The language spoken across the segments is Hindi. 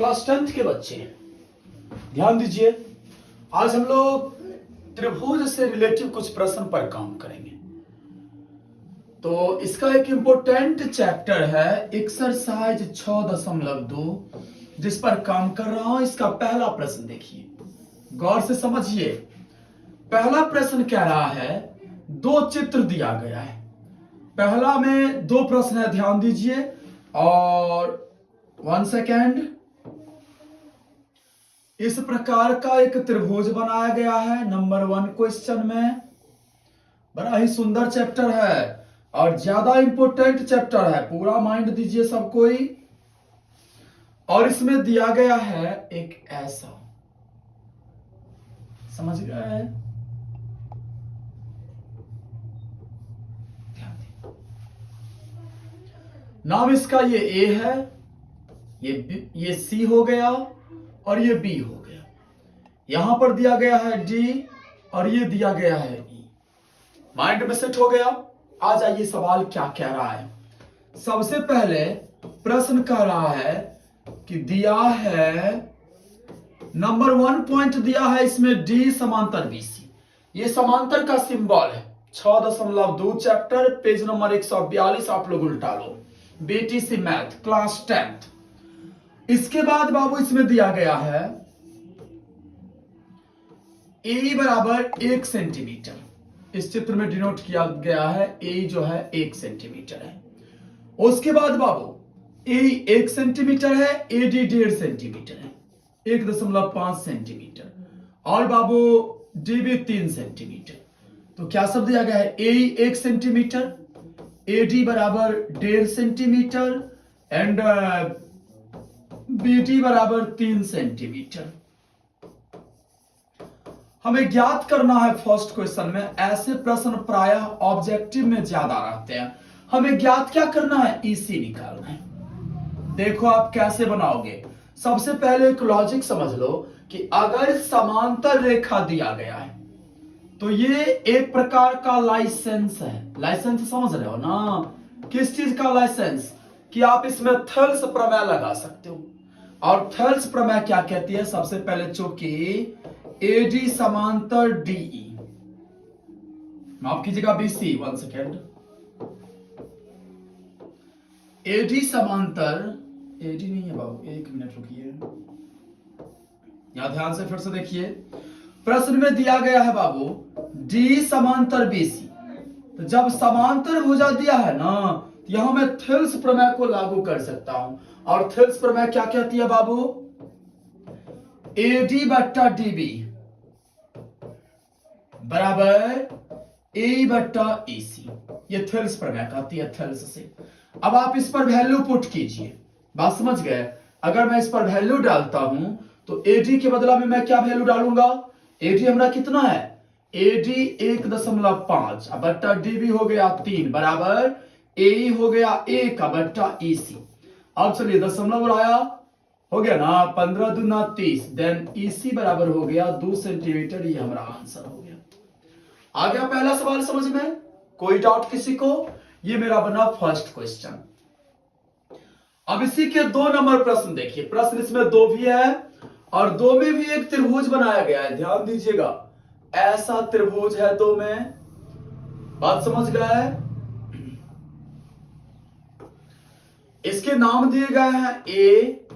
क्लास 10th के बच्चे ध्यान दीजिए। आज हम लोग त्रिभुज से रिलेटिव कुछ प्रश्न पर काम करेंगे। तो इसका एक इंपॉर्टेंट चैप्टर है एक्सरसाइज 6.2 जिस पर काम कर रहा हूं। इसका पहला प्रश्न देखिए, गौर से समझिए। पहला प्रश्न कह रहा है, दो चित्र दिया गया है। पहला में दो प्रश्न है, ध्यान दीजिए। और 1 सेकेंड। इस प्रकार का एक त्रिभुज बनाया गया है नंबर 1 क्वेश्चन में। बड़ा ही सुंदर चैप्टर है और ज्यादा इंपॉर्टेंट चैप्टर है, पूरा माइंड दीजिए सब कोई। और इसमें दिया गया है एक ऐसा, समझ गए हैं? नाम इसका ये ए है, ये सी हो गया और ये बी हो गया। यहां पर दिया गया है डी और ये दिया गया है ई। माइंड में सेट हो गया। आ जाइए, सवाल क्या कह रहा है। सबसे पहले प्रश्न कह रहा है कि दिया है नंबर 1 पॉइंट दिया है इसमें डी समांतर बीसी। ये समांतर का सिंबल है। 6.2 चैप्टर पेज नंबर 142 आप लोग उल्टा लो, बीटीसी मैथ क्लास 10th। इसके बाद बाबू इसमें दिया गया है ए बराबर 1 सेंटीमीटर। इस चित्र में डिनोट किया गया है ए जो है 1 सेंटीमीटर है। उसके बाद बाबू ए 1 सेंटीमीटर है, एडी 1.5 सेंटीमीटर है, 1.5 सेंटीमीटर। और बाबू डी भी 3 सेंटीमीटर। तो क्या सब दिया गया है, ए 1 सेंटीमीटर, एडी बराबर 1.5 सेंटीमीटर एंड बीटी बराबर 3 सेंटीमीटर। हमें ज्ञात करना है फर्स्ट क्वेश्चन में। ऐसे प्रश्न प्रायः ऑब्जेक्टिव में ज्यादा रहते हैं। हमें ज्ञात क्या करना है, ईसी निकालना है। देखो आप कैसे बनाओगे। सबसे पहले एक लॉजिक समझ लो कि अगर समांतर रेखा दिया गया है तो ये एक प्रकार का लाइसेंस है। लाइसेंस समझ रहे हो ना, किस चीज का लाइसेंस, कि आप इसमें थेल्स प्रमेय लगा सकते हो। और थेल्स प्रमेय क्या कहती है, सबसे पहले चूंकि एडी समांतर डीई, माफ कीजिएगा बीसी, 1 सेकेंड। एडी समांतर, एडी नहीं है बाबू, 1 मिनट रुकिए, यहां ध्यान से फिर से देखिए। प्रश्न में दिया गया है बाबू डी समांतर बीसी। तो जब समांतर भुजा दिया है ना, तो यहां मैं थेल्स प्रमेय को लागू कर सकता हूं। और थेल्स प्रमेय क्या कहती है बाबू, एडी बट्टा डीबी बराबर ए बट्टा एसी। ये थेल्स प्रमेय कहती है, थेल्स से। अब आप इस पर वैल्यू पुट कीजिए, बात समझ गए। अगर मैं इस पर वैल्यू डालता हूं तो एडी के बदला में मैं क्या वैल्यू डालूंगा, एडी हमारा कितना है, एडी 1.5 बट्टा डीबी हो गया 3 बराबर ए हो गया 1 बट्टा ईसी। अब चलिए दशमलव बढ़ाया, हो गया ना 15 दूना 30, देन ईसी बराबर हो गया 2 सेंटीमीटर। ये हमारा आंसर हो गया। आ गया पहला सवाल समझ में, कोई डाउट किसी को। ये मेरा बना फर्स्ट क्वेश्चन। अब इसी के 2 नंबर प्रश्न देखिए। प्रश्न इसमें 2 भी है और 2 में भी एक त्रिभुज बनाया गया है, ध्यान दीजिएगा। ऐसा त्रिभुज है 2 में, बात समझ गए। इसके नाम दिए गए हैं ए,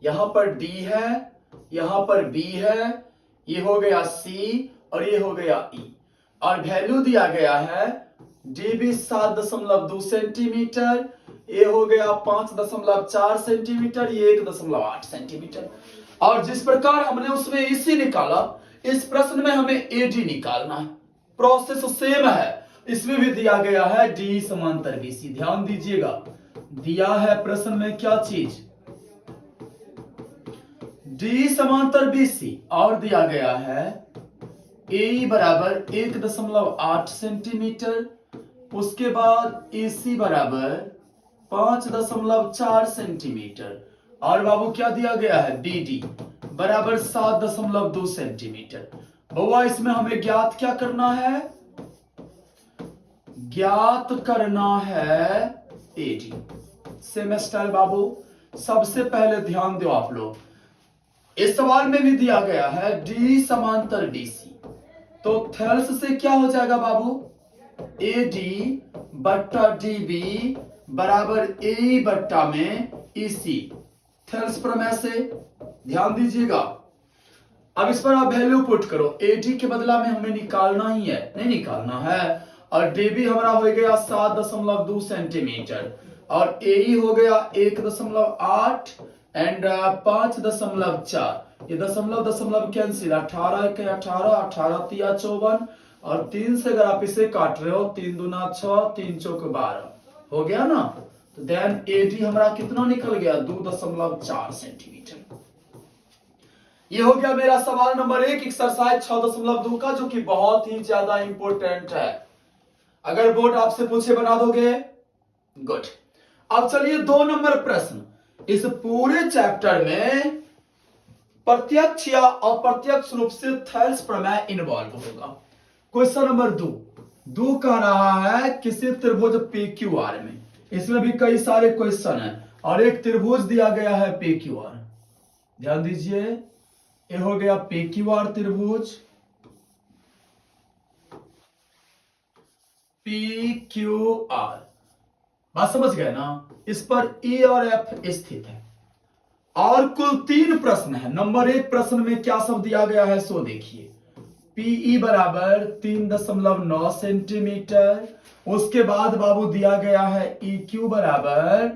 यहां पर डी है, यहां पर बी है, ये हो गया सी और ये हो गया ई। और वैल्यू दिया गया है डी भी 7.2 सेंटीमीटर, ये हो गया 5.4 सेंटीमीटर, ये 1.8 सेंटीमीटर। और जिस प्रकार हमने उसमें ईसी निकाला, इस प्रश्न में हमें एडी निकालना है। प्रोसेस सेम है। इसमें भी दिया गया है डी समांतर बीसी। ध्यान दीजिएगा, दिया है प्रश्न में क्या चीज, डी समांतर बीसी, और दिया गया है ए बराबर 1.8 सेंटीमीटर, उसके बाद एसी बराबर 5.4 सेंटीमीटर। और बाबू क्या दिया गया है, बीडी बराबर 7.2 सेंटीमीटर। बउआ इसमें हमें ज्ञात क्या करना है, ज्ञात करना है एडी। सेम स्टाइल बाबू, सबसे पहले ध्यान दो आप लोग, इस सवाल में भी दिया गया है डी समांतर डीसी, तो थेल्स से क्या हो जाएगा बाबू, एडी बट्टा डीबी बराबर ए बट्टा में ईसी, थेल्स प्रमेय से ध्यान दीजिएगा। अब इस पर आप वैल्यू पुट करो, एडी के बदला में हमें निकालना ही है, नहीं निकालना है, और डीबी हमारा हो गया 7.2 सेंटीमीटर और एई हो गया 1.8 एंड 5.4, ये दशमलव दशमलव कैंसिल, 18 के 18, 18 तिया 54 और 3 से अगर आप इसे काट रहे हो 3 दूना 6, 3 चौक 12 हो गया ना, तो देन एडी हमारा कितना निकल गया 2.4 सेंटीमीटर। ये हो गया मेरा सवाल नंबर 1 एक्सरसाइज 6.2 का, जो कि बहुत ही ज्यादा इंपॉर्टेंट है। अगर बोर्ड आपसे पूछे बना दोगे, गुड। अब चलिए 2 नंबर प्रश्न, इस पूरे चैप्टर में प्रत्यक्ष या अप्रत्यक्ष रूप से थेल्स प्रमेय इन्वॉल्व होगा। क्वेश्चन नंबर 2 कह रहा है किसी त्रिभुज PQR में, इसमें भी कई सारे क्वेश्चन हैं और एक त्रिभुज दिया गया है PQR, ध्यान दीजिए, ये हो गया PQR त्रिभुज, PQR, बात समझ गए ना। इस पर E और F स्थित है और कुल 3 प्रश्न है। नंबर 1 प्रश्न में क्या सब दिया गया है सो देखिए, PE बराबर 3.9 सेंटीमीटर, उसके बाद बाबू दिया गया है EQ बराबर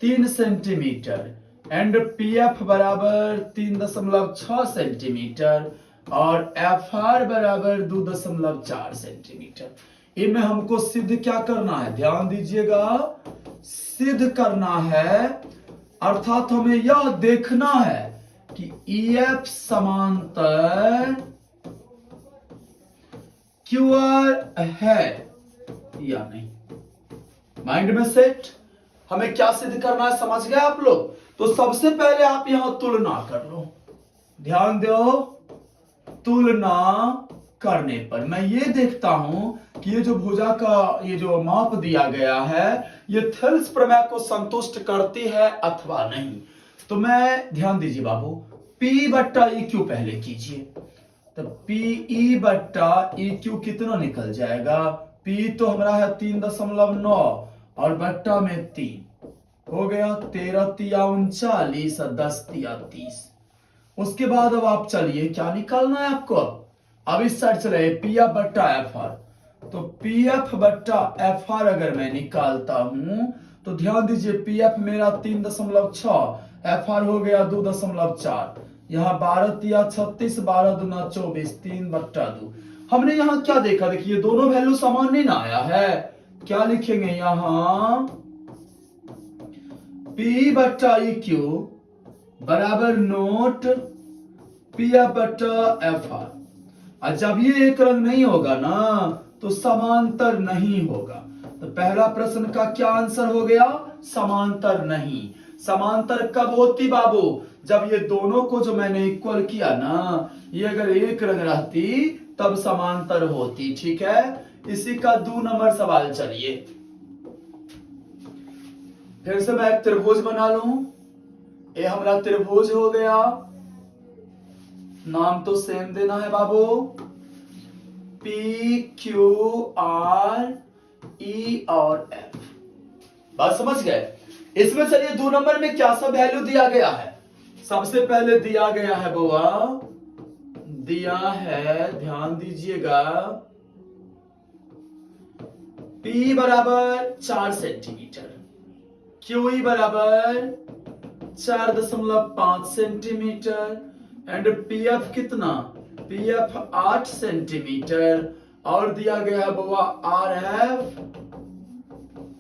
3 सेंटीमीटर एंड PF बराबर 3.6 सेंटीमीटर और FR बराबर 2.4 सेंटीमीटर। इनमें हमको सिद्ध क्या करना है, ध्यान दीजिएगा, सिद्ध करना है, अर्थात हमें यह देखना है कि EF समांतर QR है या नहीं। माइंड में सेट, हमें क्या सिद्ध करना है समझ गए आप लोग। तो सबसे पहले आप यहां तुलना कर लो, ध्यान दो, तुलना करने पर मैं ये देखता हूं कि ये जो भुजा का ये जो माप दिया गया है ये थेल्स प्रमेय को संतुष्ट करती है अथवा नहीं। तो मैं, ध्यान दीजिए बाबू, P बट्टा EQ पहले कीजिए, तो PE बट्टा EQ कितना निकल जाएगा, P तो हमारा है 3.9 और बट्टा में 3 हो गया 13 तिया 39 और 10 तिया 30। उसके बाद अब आप चलिए क्या निकालना है आपको, अब इस साइड चले PF बट्टा FR, तो PF बट्टा FR अगर मैं निकालता हूं तो ध्यान दीजिए PF मेरा 3.6, FR हो गया 2.4, यहाँ 12 तिया 36, 12 दूना 24, 3/2। हमने यहाँ क्या देखा, देखिए दोनों वैल्यू समान नहीं ना आया है, क्या लिखेंगे यहाँ P बट्टा EQ बराबर नोट PF बट्टा FR, और जब ये एक रंग नहीं होगा ना तो समांतर नहीं होगा। तो पहला प्रश्न का क्या आंसर हो गया, समांतर नहीं। समांतर कब होती बाबू, जब ये दोनों को जो मैंने इक्वल किया ना, ये अगर एक रंग रहती तब समांतर होती, ठीक है। इसी का 2 नंबर सवाल, चलिए फिर से मैं एक त्रिभुज बना लूं, ये हमारा त्रिभुज हो गया, नाम तो सेम देना है बाबू, PQR E और F, बात समझ गए। इसमें चलिए 2 नंबर में क्या सब वैल्यू दिया गया है, सबसे पहले दिया गया है बुआ, दिया है, ध्यान दीजिएगा, P बराबर 4 सेंटीमीटर, QE बराबर 4.5 सेंटीमीटर एंड PF कितना, PF 8 सेंटीमीटर और दिया गया है बुआ RF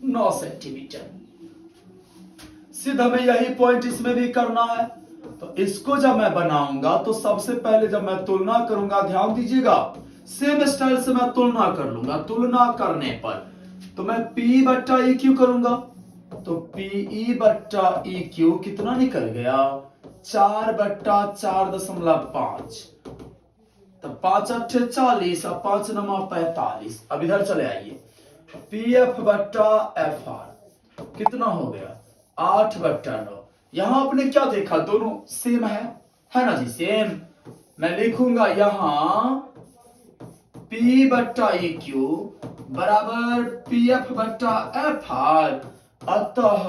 9 सेंटीमीटर। सीधा में यही पॉइंट इसमें भी करना है। तो इसको जब मैं बनाऊंगा तो सबसे पहले जब मैं तुलना करूंगा, ध्यान दीजिएगा, सेम स्टाइल से मैं तुलना कर लूंगा। तुलना करने पर तो मैं P बट्टा EQ करूंगा, तो PE बट्टा EQ कितना निकल गया, 4 बट्टा 4.5, तो 5 अट्ठे 40 और 5 नमा 45। अब इधर चले आइए, PF बट्टा FR कितना हो गया 8/9। यहां आपने क्या देखा, दोनों सेम है ना जी, सेम। मैं लिखूंगा यहां P/EQ बराबर PF/FR। अतः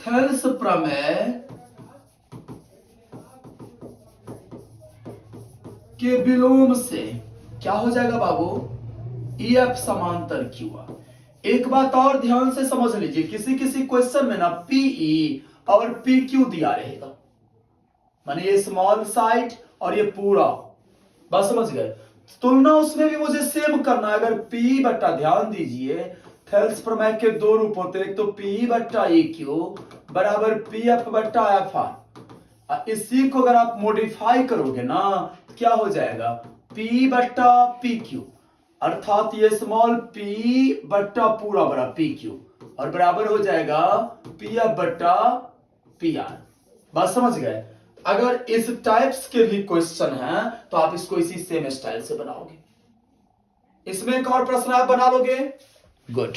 थेल्स प्रमेय के विलोम से क्या हो जाएगा बाबू, EF समांतर QR। एक बात और ध्यान से समझ लीजिए, किसी किसी क्वेश्चन में ना PE और PQ दिया रहेगा, माने ये स्मॉल साइड और ये पूरा, बस समझ गए। तुलना उसमें भी मुझे सेम करना है। अगर P बट्टा, ध्यान दीजिए थेल्स प्रमेय के दो रूप होते हैं, एक तो P/EQ बराबर PF/FR। इसी को अगर आप मॉडिफाई करोगे ना तो क्या हो जाएगा, P/PQ, अर्थात ये स्मॉल p बट्टा पूरा बड़ा PQ और बराबर हो जाएगा PF/PR। बात समझ गए। अगर इस टाइप्स के भी क्वेश्चन हैं तो आप इसको इसी सेम स्टाइल से बनाओगे। इसमें एक और प्रश्न आप बना लोगे, गुड।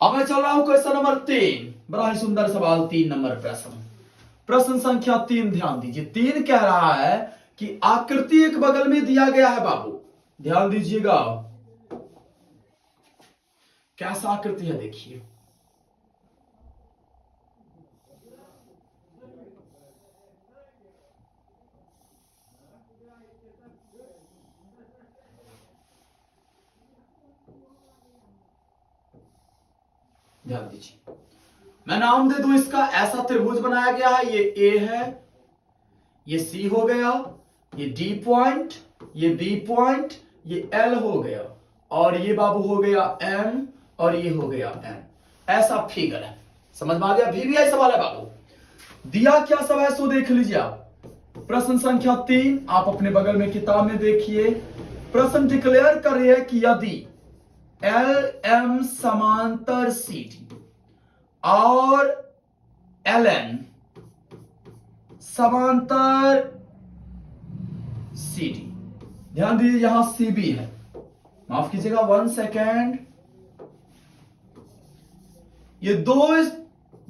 अब मैं चल रहा हूं क्वेश्चन नंबर 3, बड़ा ही सुंदर सवाल, 3 नंबर प्रश्न संख्या 3। ध्यान दीजिए, 3 कह रहा है कि आकृति एक बगल में दिया गया है बाबू, ध्यान दीजिएगा कैसा आकृति है, देखिए ध्यान दीजिए, मैं नाम दे दूं इसका, ऐसा त्रिभुज बनाया गया है, ये A है, ये C हो गया, ये D पॉइंट, ये B पॉइंट, ये L हो गया, और ये बाबू हो गया M, और ये हो गया N। ऐसा फिगर है, समझ में आ गया। VBI सवाल है बाबू, दिया क्या सब है सो देख लीजिए आप। प्रश्न संख्या 3 आप अपने बगल में किताब में देखिए। प्रश्न डिक्लेयर कर रही है कि यदि LM समांतर CD और LN समांतर CD, ध्यान दीजिए यहां CB है, माफ कीजिएगा 1 सेकेंड, ये दो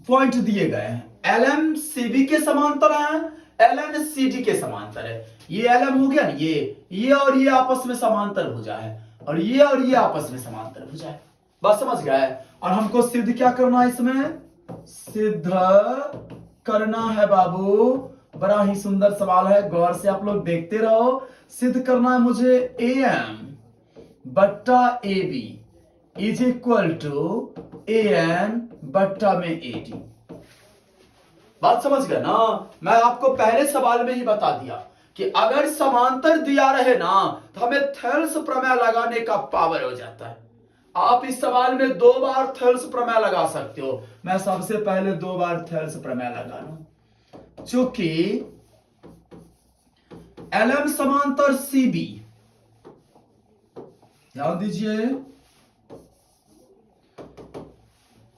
पॉइंट दिए गए हैं, LM CB के समांतर है, LN CD के समांतर है। ये LM हो गया ना, ये और ये आपस में समांतर भुजा है, और ये आपस में समांतर भुजा है, बस समझ गए। और हमको सिद्ध क्या करना है, इसमें सिद्ध करना है बाबू, बड़ा ही सुंदर सवाल है, गौर से आप लोग देखते रहो। सिद्ध करना है मुझे AM/AB is equal to AN/AD। बात समझ गए ना। मैं आपको पहले सवाल में ही बता दिया कि अगर समांतर दिया रहे ना तो हमें थेल्स प्रमेय लगाने का पावर हो जाता है। आप इस सवाल में 2 बार थेल्स प्रमेय लगा सकते हो, मैं सबसे पहले 2 बार थेल्स प्रमेय लगा लूं, चूंकि LM समांतर CB, ध्यान दीजिए,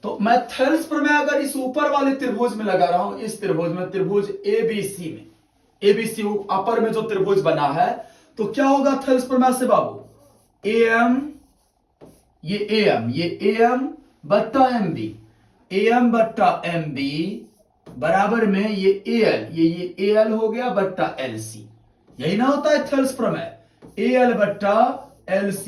तो मैं थेल्स प्रमेय अगर इस ऊपर वाले त्रिभुज में लगा रहा हूं, इस त्रिभुज में, त्रिभुज ABC में, ABC अपर में जो त्रिभुज बना है, तो क्या होगा थेल्स प्रमेय से बाबू, AM ये AM/MB बराबर में ये AL हो गया बट्टा LC, यही ना होता है थेल्स प्रमेय, AL/LC।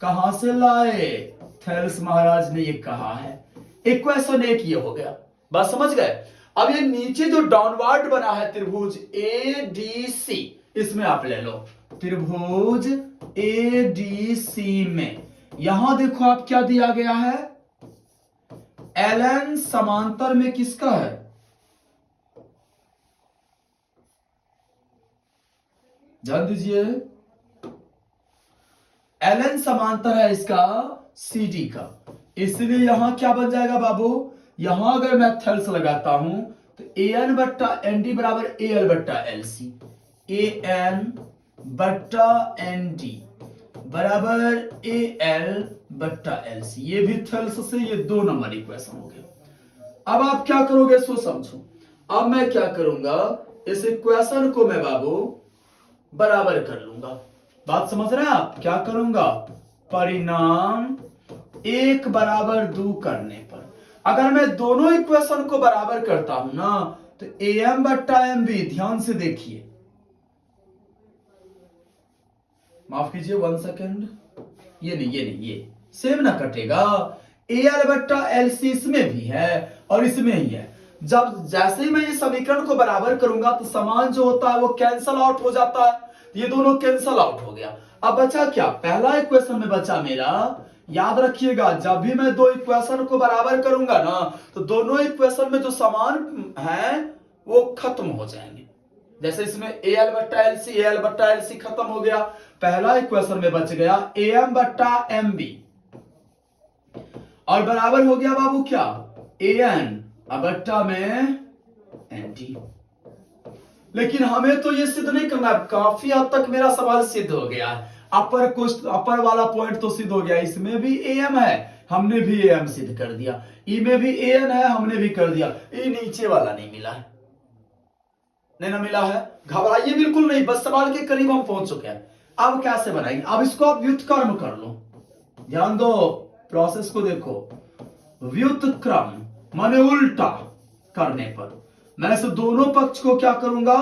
कहां से लाए, थेल्स महाराज ने ये कहा है। इक्वेशन 1 ये हो गया, बात समझ गए। अब ये नीचे जो डाउनवर्ड बना है त्रिभुज ADC, इसमें आप ले लो त्रिभुज ADC में, यहां देखो आप क्या दिया गया है, LN समांतर में किसका है, ध्यान दीजिए, LN समांतर है इसका CD का, इसलिए यहां क्या बन जाएगा बाबू, यहां अगर मैं थेल्स लगाता हूं तो AN/ND बराबर AL/LC, AN/ND बराबर AL/LC, ये भी थेल्स से, ये 2 नंबर इक्वेशन हो गया। अब आप क्या करोगे सो समझो। अब मैं क्या करूंगा, इस इक्वेशन को मैं बाबू बराबर कर लूंगा, बात समझ रहे हैं आप। क्या करूंगा, परिणाम 1 बराबर 2 करने पर अगर मैं दोनों इक्वेशन को बराबर करता हूं ना तो am बट्टा mb, ध्यान से देखिए, माफ कीजिए 1 सेकेंड, ये नहीं ये सेम ना कटेगा। AL बट्टा LC इसमें भी है और इसमें ही है। जब जैसे ही मैं ये समीकरण को बराबर करूंगा तो समान जो होता है वो कैंसल आउट हो जाता है, ये दोनों कैंसल आउट हो गया। अब बचा क्या, पहला इक्वेशन में बचा मेरा, याद रखिएगा जब भी मैं दो इक्वेशन को बराबर करूंगा ना तो दोनों इक्वेशन में जो समान है वो खत्म हो जाएंगे। जैसे इसमें AL बट्टा LC खत्म हो गया, पहला इक्वेशन में बच गया AM बट्टा MB और बराबर हो गया बाबू क्या, AN बट्टा में ND। लेकिन हमें तो ये सिद्ध नहीं करना, काफी हद तक मेरा सवाल सिद्ध हो गया है। अपर वाला पॉइंट तो सिद्ध हो गया, इसमें भी AM है, हमने भी AM सिद्ध कर दिया, ई में भी AN है, हमने भी कर दिया, ये नीचे वाला नहीं मिला है, नहीं ना मिला है। घबराइए बिल्कुल नहीं, बस सवाल के करीब हम पहुंच चुके हैं। अब कैसे बनाएंगे, अब इसको आप व्युत्क्रम कर लो, ध्यान दो प्रोसेस को देखो। व्युत्क्रम माने उल्टा करने पर मैं इस दोनों पक्ष को क्या करूंगा,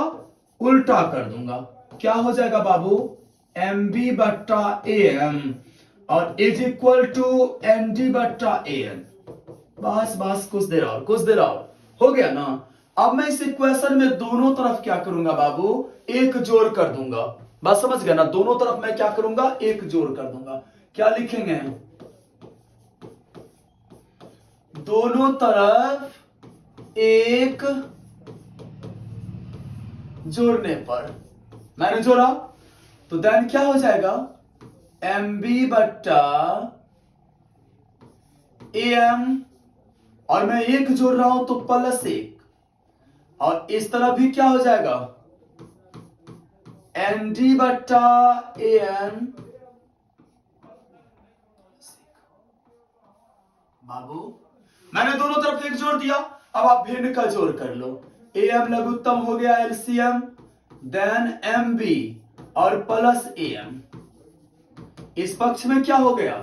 उल्टा कर दूंगा, क्या हो जाएगा बाबू, MB बट्टा AM और इज इक्वल टू ND बट्टा AN। बस कुछ देर और हो गया ना। अब मैं इस इक्वेशन में दोनों तरफ क्या करूंगा बाबू, एक जोड़ कर दूंगा, बस समझ गया ना, दोनों तरफ मैं क्या करूंगा, एक जोड़ कर दूंगा। क्या लिखेंगे, दोनों तरफ एक जोड़ने पर, मैंने जोड़ा तो देन क्या हो जाएगा, MB बट्टा AM और मैं एक जोड़ रहा हूं तो प्लस 1 और इस तरफ भी क्या हो जाएगा, ND बट्टा AN। बाबू मैंने दोनों तरफ एक जोड़ दिया, अब आप भिन्न का जोड़ कर लो, AM लघुत्तम हो गया LCM, देन MB और प्लस AM, इस पक्ष में क्या हो गया,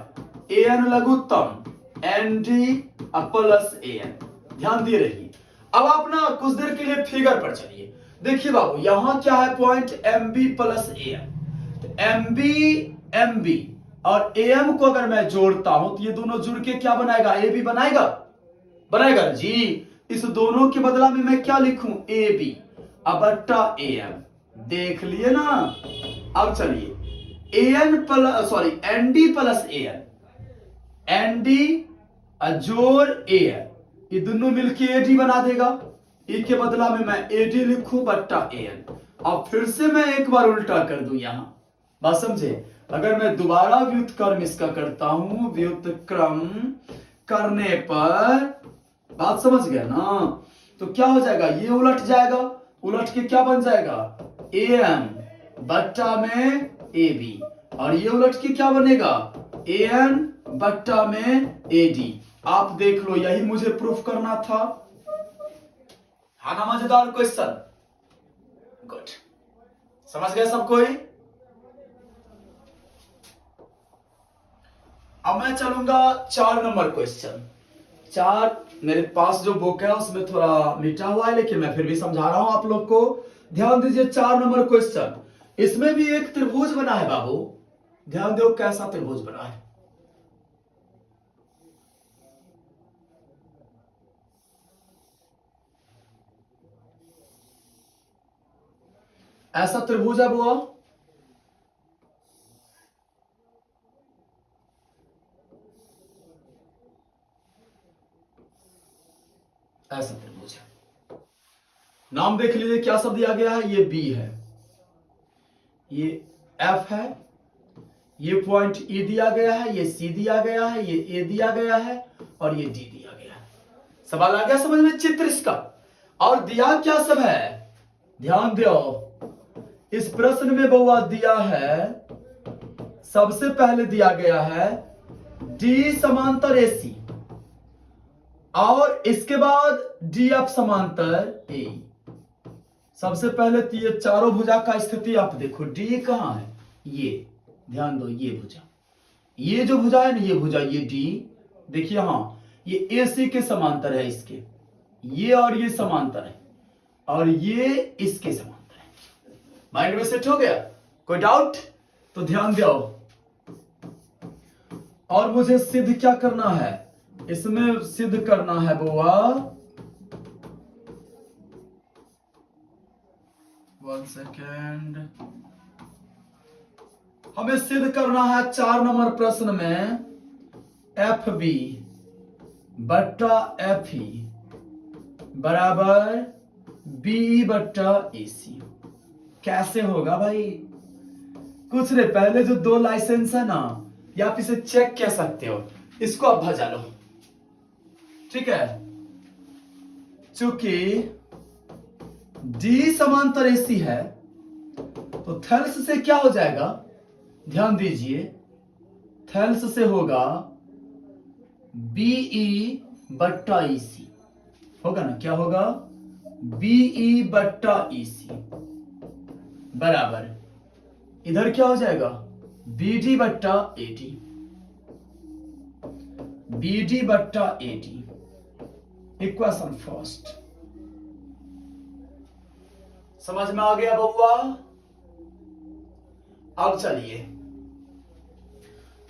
AN लघुत्तम ND प्लस AN। ध्यान दिए रहिए। अब आप ना कुछ देर के लिए फिगर पर चलिए, देखिए बाबू यहां क्या है पॉइंट, MB प्लस AM, तो MB और AM को अगर मैं जोड़ता हूं तो ये दोनों जुड़ के क्या बनाएगा, AB बनाएगा जी। इस दोनों के बदला में मैं क्या लिखूं, AB बट्टा AM, देख लिए ना। अब चलिए ND प्लस AN, ND जोड़ AN, ये दोनों मिलके AD बना देगा, E के बदला में मैं AD लिखूं बट्टा AN। अब फिर से मैं एक बार उल्टा कर दूं यहां, बात समझे। अगर मैं दोबारा व्युत्क्रम इसका करता हूं, व्युत्क्रम करने पर, बात समझ गया ना, तो क्या हो जाएगा, ये उलट जाएगा, उलट के क्या बन जाएगा, AM बट्टा में AB और ये उलट के क्या बनेगा, AN बट्टा में AD। आप देख लो, यही मुझे प्रूफ करना था, है ना मजेदार क्वेश्चन, गुड, समझ गए सब कोई। अब मैं चलूंगा 4 नंबर क्वेश्चन। 4 मेरे पास जो बुक है उसमें थोड़ा मिटा हुआ है, लेकिन मैं फिर भी समझा रहा हूं आप लोग को, ध्यान दीजिए। 4 नंबर क्वेश्चन, इसमें भी एक त्रिभुज बना है बाबू, ध्यान दो कैसा त्रिभुज बना है, ऐसा त्रिभुज है बुआ, ऐसा त्रिभुज है। नाम देख लीजिए क्या सब दिया गया है, ये B है, ये F है, ये पॉइंट E दिया गया है, ये C दिया गया है, ये A दिया गया है और ये D दिया गया है। सवाल आ गया समझ में चित्र इसका। और दिया क्या सब है, ध्यान दो, इस प्रश्न में बहुआ दिया है, सबसे पहले दिया गया है D समांतर AC और इसके बाद DF समांतर A। सबसे पहले तो ये चारों भुजा का स्थिति आप देखो, D कहां है, ये ध्यान दो, ये भुजा, ये जो भुजा है ना, ये भुजा, ये D देखिए हाँ, ये AC के समांतर है, इसके ये और ये समांतर है और ये इसके समांतर है। माइंड में सेट हो गया? कोई डाउट? तो ध्यान दो। और मुझे सिद्ध क्या करना है? इसमें सिद्ध करना है बुआ, 1 सेकेंड, हमें सिद्ध करना है 4 नंबर प्रश्न में FB बट्टा FE बराबर BE बट्टा AC। कैसे होगा भाई? कुछ नहीं, पहले जो 2 लाइसेंस है ना, या आप इसे चेक कह सकते हो, इसको आप भजा लो, ठीक है? चूंकि D समांतर AC है तो थेल्स से क्या हो जाएगा? ध्यान दीजिए, थेल्स से होगा BE बट्टा EC, होगा ना? क्या होगा? BE बट्टा EC बराबर, इधर क्या हो जाएगा? BD बट्टा AD, BD बट्टा AD। इक्वेशन फर्स्ट समझ में आ गया बउआ? अब चलिए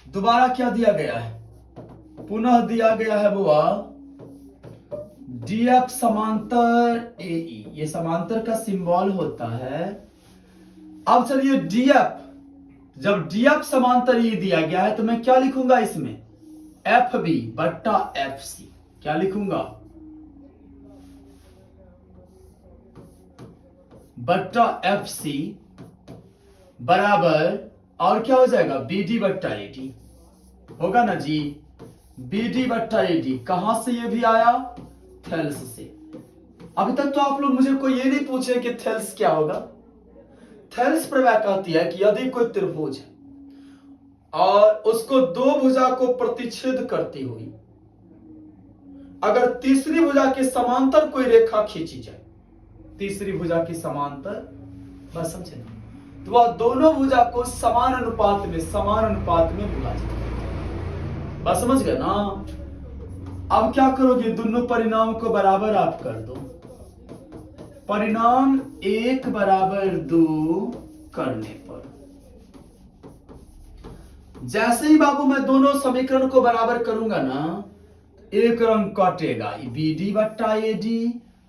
दोबारा क्या दिया गया है? पुनः दिया गया है बुआ DF समांतर AE, ये समांतर का सिंबल होता है। अब चलिए DF, जब DF समांतर E दिया गया है तो मैं क्या लिखूंगा इसमें? FB बट्टा FC। क्या लिखूंगा? बट्टा FC बराबर, और क्या हो जाएगा? BD बट्टा AD, होगा ना जी? BD बट्टा AD कहां से ये भी आया? थेल्स से। अभी तक तो आप लोग मुझे कोई ये नहीं पूछे कि थेल्स क्या होगा। थेल्स प्रमेय कहती है कि यदि कोई त्रिभुज है और उसको 2 भुजा को प्रतिच्छेद करती हुई अगर तीसरी भुजा के समांतर कोई रेखा खींची जाए, तीसरी भुजा के समांतर, बस समझे ना, तो वह दोनों भुजा को समान अनुपात में भुजा जाए। बस समझ गए ना? अब क्या करोगे? दोनों परिणाम को बराबर आप कर दो। परिणाम 1 बराबर 2 करने पर जैसे ही बाबू मैं दोनों समीकरण को बराबर करूंगा ना, एक रंग कटेगा, BD बट्टा AD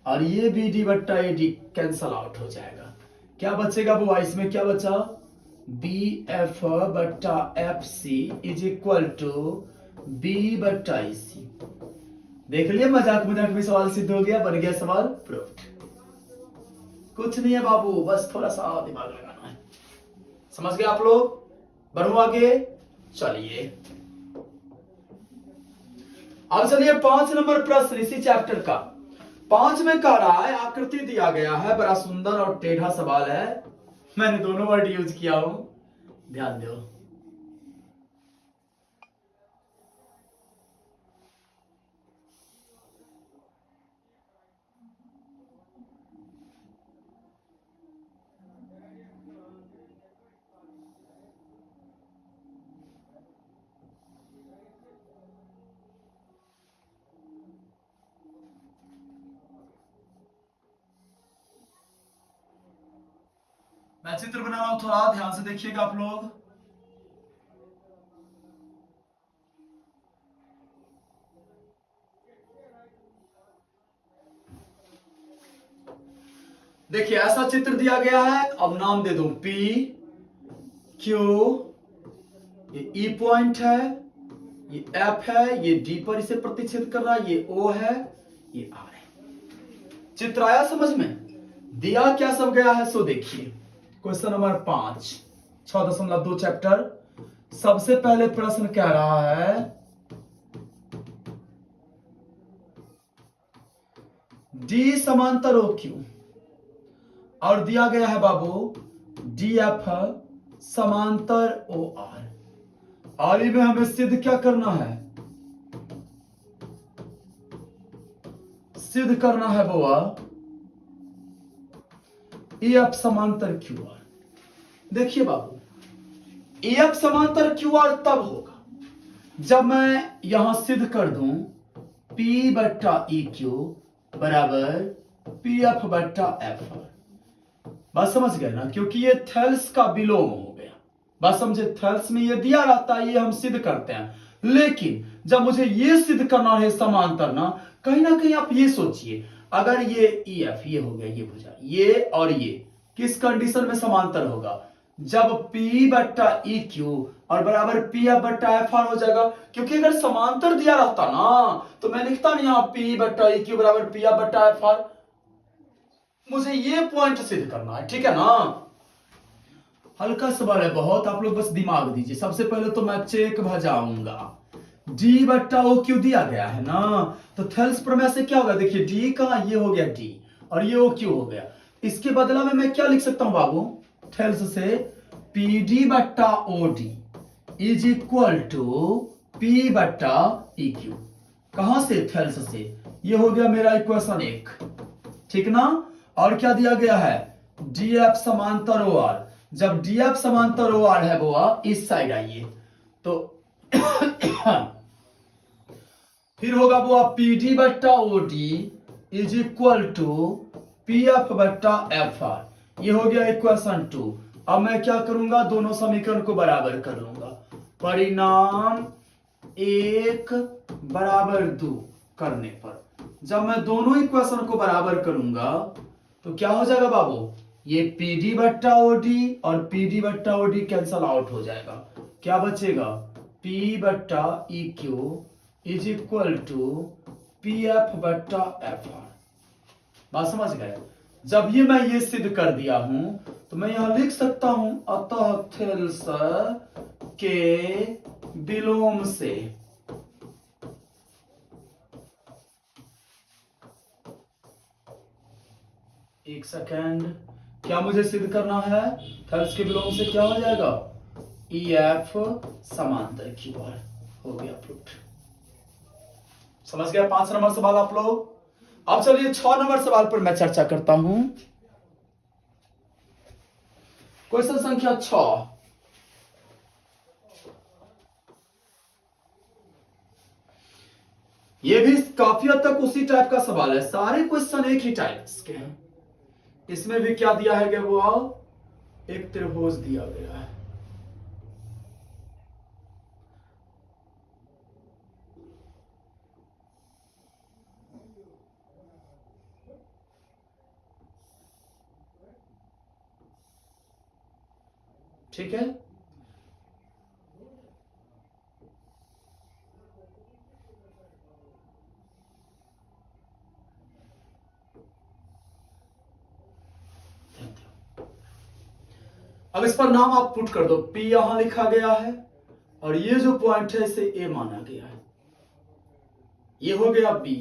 और ये BD बट्टा AD कैंसल आउट हो जाएगा। क्या बचेगा बुआ? इसमें क्या बचा? BF बट्टा FC is equal to B बट्टा AC। देख लिया, मजाक में सवाल सिद्ध हो गया, बन गया सवाल प्रूव्ड। कुछ नहीं है बाबू, बस थोड़ा सा दिमाग लगाना है। समझ गए आप लोग? बढ़ो आगे, चलिए अब चलिए 5 नंबर प्रश्न इसी चैप्टर का। 5 में कह रहा है, आकृति दिया गया है, बड़ा सुंदर और टेढ़ा सवाल है, मैंने दोनों वर्ड यूज किया हूं, ध्यान दो। मैं चित्र बना रहा हूं, थोड़ा ध्यान से देखिएगा आप लोग। देखिए ऐसा चित्र दिया गया है, अब नाम दे दूं P Q, ये E पॉइंट है, ये F है, ये D पर इसे प्रतिच्छेद कर रहा है, ये O है, ये R है। चित्र आया समझ में? दिया क्या सब गया है सो देखिए। Question number 5 6.2 chapter. सबसे पहले प्रश्न कह रहा है D समांतर OQ और दिया गया है बाबू DF समांतर OR, और में हमें सिद्ध क्या करना है? सिद्ध करना है बुआ EF समांतर QR। देखिए बाबू, EF समांतर QR तब होगा जब मैं यहां सिद्ध कर दूं P बट्टा EQ बराबर PF बट्टा FR, बात समझ गए ना, क्योंकि ये थेल्स का विलोम हो गया। बात समझे, थेल्स में ये दिया रहता है, ये हम सिद्ध करते हैं, लेकिन जब मुझे ये सिद्ध करना है समांतर ना कहीं आप ये सोचिए, अगर ये EF ये हो गया, ये भुजा, ये और ये किस कंडीशन में समांतर होगा, जब P बट्टा EQ और बराबर PF बट्टा FR हो जाएगा। क्योंकि अगर समांतर दिया रहता ना तो मैं लिखता नहीं यहां P बट्टा EQ बराबर PF बट्टा FR, मुझे ये पॉइंट सिद्ध करना है, ठीक है ना। हल्का सवाल है बहुत, आप लोग बस दिमाग दीजिए। सबसे पहले तो मैं चेक भजाऊंगा, D बट्टा OQ दिया गया है ना, तो थेल्स प्रमेय से क्या होगा, देखिए D का ये हो गया D और ये OQ हो गया, इसके बदला में मैं क्या लिख सकता हूं बाबू, थेल्स से PD बट्टा OD is equal to P बट्टा EQ। कहां से, थेल्स से, ये हो गया मेरा इक्वेशन 1, ठीक ना। और क्या दिया गया है, DF समांतर OR, जब DF समांतर OR है वो इस साइड आइए तो फिर होगा वो PD बट्टा OD is equal to PF बट्टा FR, ये हो गया इक्वेशन 2। अब मैं क्या करूंगा, दोनों समीकरण को बराबर कर लूंगा, परिणाम 1 बराबर 2 करने पर जब मैं दोनों इक्वेशन को बराबर करूंगा तो क्या हो जाएगा बाबू, ये PD बट्टा OD और PD बट्टा OD कैंसल आउट हो जाएगा, क्या बचेगा, P बट्टा EQ is equal to PF बट्टा FR। बात समझ गए। जब ये मैं ये सिद्ध कर दिया हूं तो मैं यहां लिख सकता हूं, अतः थेल्स के विलोम से एक सेकेंड, क्या मुझे सिद्ध करना है, थेल्स के विलोम से क्या हो जाएगा, EF समांतर QR हो गया प्रूफ। समझ गया 5 नंबर सवाल आप लोग। अब चलिए 6 नंबर सवाल पर मैं चर्चा करता हूं। क्वेश्चन संख्या 6, ये भी काफी हद तक उसी टाइप का सवाल है, सारे क्वेश्चन एक ही टाइप के हैं। इसमें भी क्या दिया है, वो एक त्रिभुज दिया गया है, ठीक है। अब इस पर नाम आप पुट कर दो, P यहां लिखा गया है और ये जो पॉइंट है इसे A माना गया है, ये हो गया B,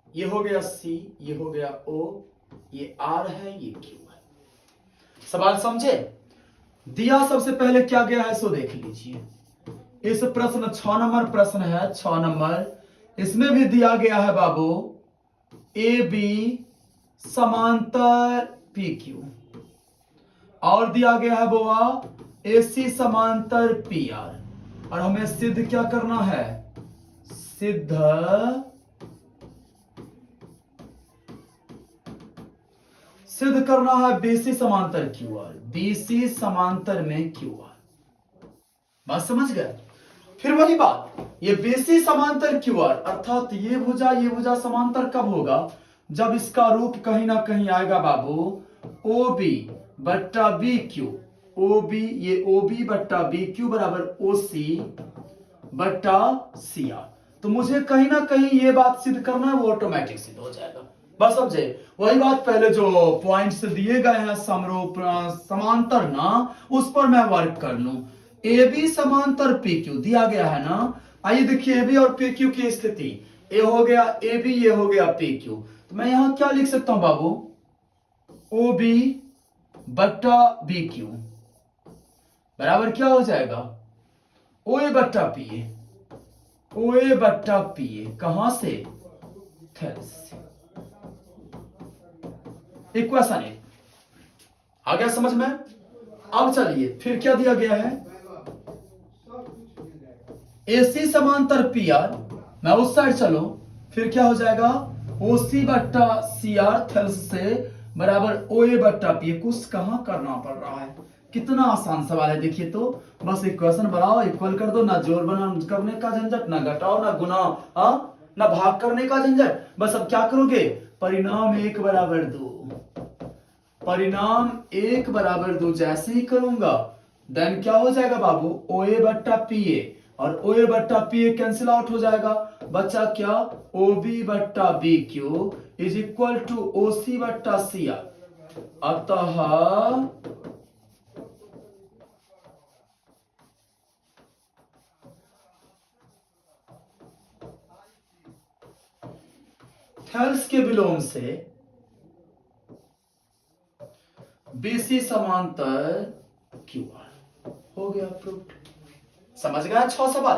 ये हो गया C, ये हो गया O, ये R है, ये Q है। सवाल समझे, दिया सबसे पहले क्या गया है सो देख लीजिए। इस प्रश्न 6 नंबर प्रश्न है, 6 नंबर, इसमें भी दिया गया है बाबू AB समांतर PQ और दिया गया है बोआ AC समांतर PR, और हमें सिद्ध क्या करना है, सिद्ध करना है BC समांतर QR, BC समांतर में QR। बात समझ गए। फिर वही बात, ये BC समांतर QR अर्थात ये भुजा समांतर कब होगा, जब इसका रूप कहीं ना कहीं आएगा बाबू OB बट्टा BQ, OB ये OB बट्टा BQ बराबर OC बट्टा CR। तो मुझे कहीं ना कहीं ये बात सिद्ध करना है, वो ऑटोमेटिक सिद्ध हो जाएगा। बस समझे, वही बात पहले जो पॉइंट्स दिए गए हैं समरूप समांतर ना, उस पर मैं वर्क कर लूं। AB समांतर PQ दिया गया है ना, आइए देखिए AB और PQ की स्थिति, A हो गया AB, ये हो गया PQ, तो मैं यहां क्या लिख सकता हूं बाबू, OB बट्टा BQ बराबर क्या हो जाएगा, OA बट्टा PA, OA बट्टा PA, कहां से, थेल्स से। इक्वेशन 1 आ गया समझ में। अब चलिए फिर क्या दिया गया है, AC समांतर PR, मैं उस साइड चलूं, फिर क्या हो जाएगा OC बट्टा CR थेल्स से बराबर OA बट्टा PA। कुछ कहां करना पड़ रहा है, कितना आसान सवाल है। देखिए तो बस इक्वेशन बनाओ, इक्वल कर दो, ना जोड़ बना करने का झंझट, ना घटाओ ना गुना, ना भाग करने का झंझट। बस अब क्या करोगे, परिणाम 1 बराबर 2, परिणाम 1 बराबर 2 जैसे ही करूंगा देन क्या हो जाएगा बाबू, OA बट्टा PA, और OA बट्टा PA कैंसिल आउट हो जाएगा, बचा क्या, OB बट्टा BQ is equal to OC बट्टा CR। अतः थेल्स के विलोम से BC समांतर QR हो गया प्रूफ। समझ गया 6 सवाल।